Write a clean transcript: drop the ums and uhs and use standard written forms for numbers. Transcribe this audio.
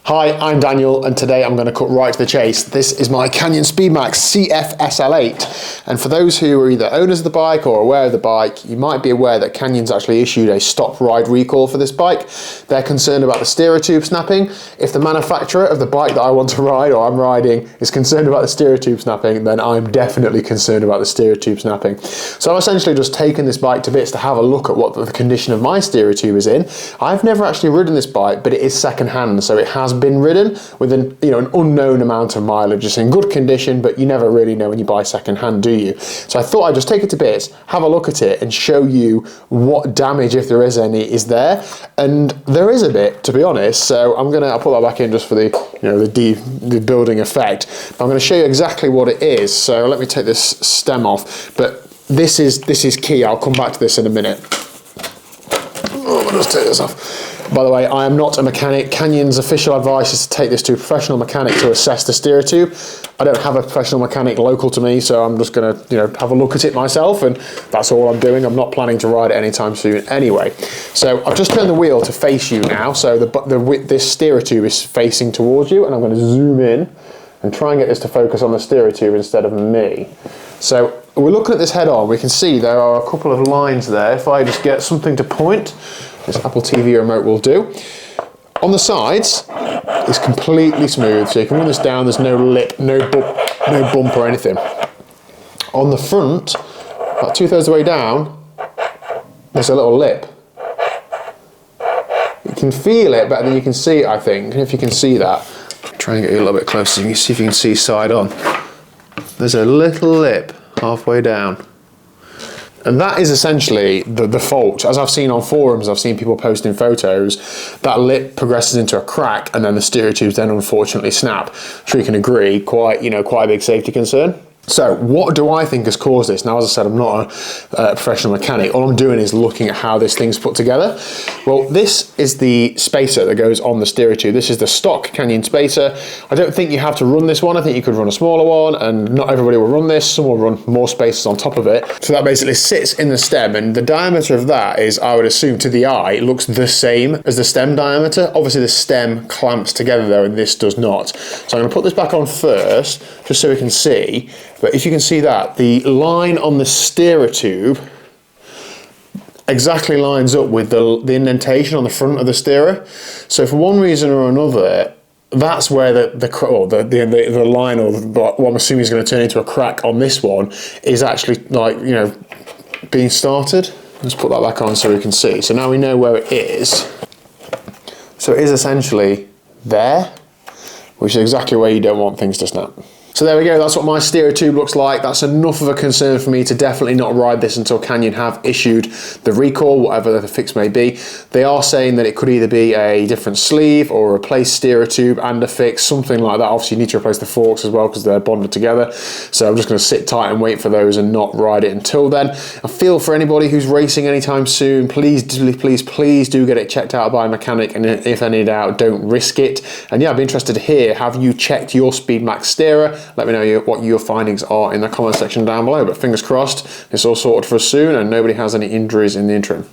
Hi, I'm Daniel, and today I'm going to cut right to the chase. This is my Canyon Speedmax CF-SL8, and for those who are either owners of the bike or aware of the bike, you might be aware that Canyon's actually issued a stop ride recall for this bike. They're concerned about the steerer tube snapping. If the manufacturer of the bike that I want to ride or I'm riding is concerned about the steerer tube snapping, then I'm definitely concerned about the steerer tube snapping. So I've essentially just taken this bike to bits to have a look at what the condition of my steerer tube is in. I've never actually ridden this bike, but it is second hand, so it has been ridden with an unknown amount of mileage. It's in good condition, but you never really know when you buy second hand, do you? So I thought I'd just take it to bits, have a look at it, and show you what damage, if there is any, is there. And there is a bit, to be honest. So I'll put that back in just for the building effect. I'm going to show you exactly what it is. So let me take this stem off. But this is key. I'll come back to this in a minute. I'll just take this off. By the way, I am not a mechanic. Canyon's official advice is to take this to a professional mechanic to assess the steerer tube. I don't have a professional mechanic local to me, so I'm just going to have a look at it myself, and that's all I'm doing. I'm not planning to ride it anytime soon anyway. So I've just turned the wheel to face you now, so this steerer tube is facing towards you, and I'm going to zoom in and try and get this to focus on the steerer tube instead of me. So we're looking at this head on. We can see there are a couple of lines there. If I just get something to point, this Apple TV remote will do. On the sides, it's completely smooth, so you can run this down. There's no lip, no bump or anything. On the front, about 2/3 of the way down, there's a little lip. You can feel it better than you can see it, I think. If you can see that, try and get you a little bit closer. You can see if you can see side on. There's a little lip halfway down. And that is essentially the fault. As I've seen on forums, I've seen people posting photos, that lip progresses into a crack and then the steerer tubes then unfortunately snap. I'm sure you can agree, quite a big safety concern. So what do I think has caused this? Now, as I said, I'm not a professional mechanic. All I'm doing is looking at how this thing's put together. Well, this is the spacer that goes on the steerer tube. This is the stock Canyon spacer. I don't think you have to run this one. I think you could run a smaller one, and not everybody will run this. Some will run more spacers on top of it. So that basically sits in the stem, and the diameter of that is, I would assume, to the eye, it looks the same as the stem diameter. Obviously, the stem clamps together though, and this does not. So I'm going to put this back on first, just so we can see. But if you can see that, the line on the steerer tube exactly lines up with the indentation on the front of the steerer. So for one reason or another, that's where the line, or what I'm assuming is going to turn into a crack on this one, is actually being started. Let's put that back on so we can see. So now we know where it is. So it is essentially there, which is exactly where you don't want things to snap. So there we go, that's what my steerer tube looks like. That's enough of a concern for me to definitely not ride this until Canyon have issued the recall, whatever the fix may be. They are saying that it could either be a different sleeve or a replaced steerer tube and a fix, something like that. Obviously you need to replace the forks as well because they're bonded together. So I'm just gonna sit tight and wait for those and not ride it until then. I feel for anybody who's racing anytime soon, please do get it checked out by a mechanic, and if any doubt, don't risk it. And yeah, I'd be interested to hear, have you checked your Speedmax steerer? Let me know what your findings are in the comment section down below. But fingers crossed, it's all sorted for us soon and nobody has any injuries in the interim.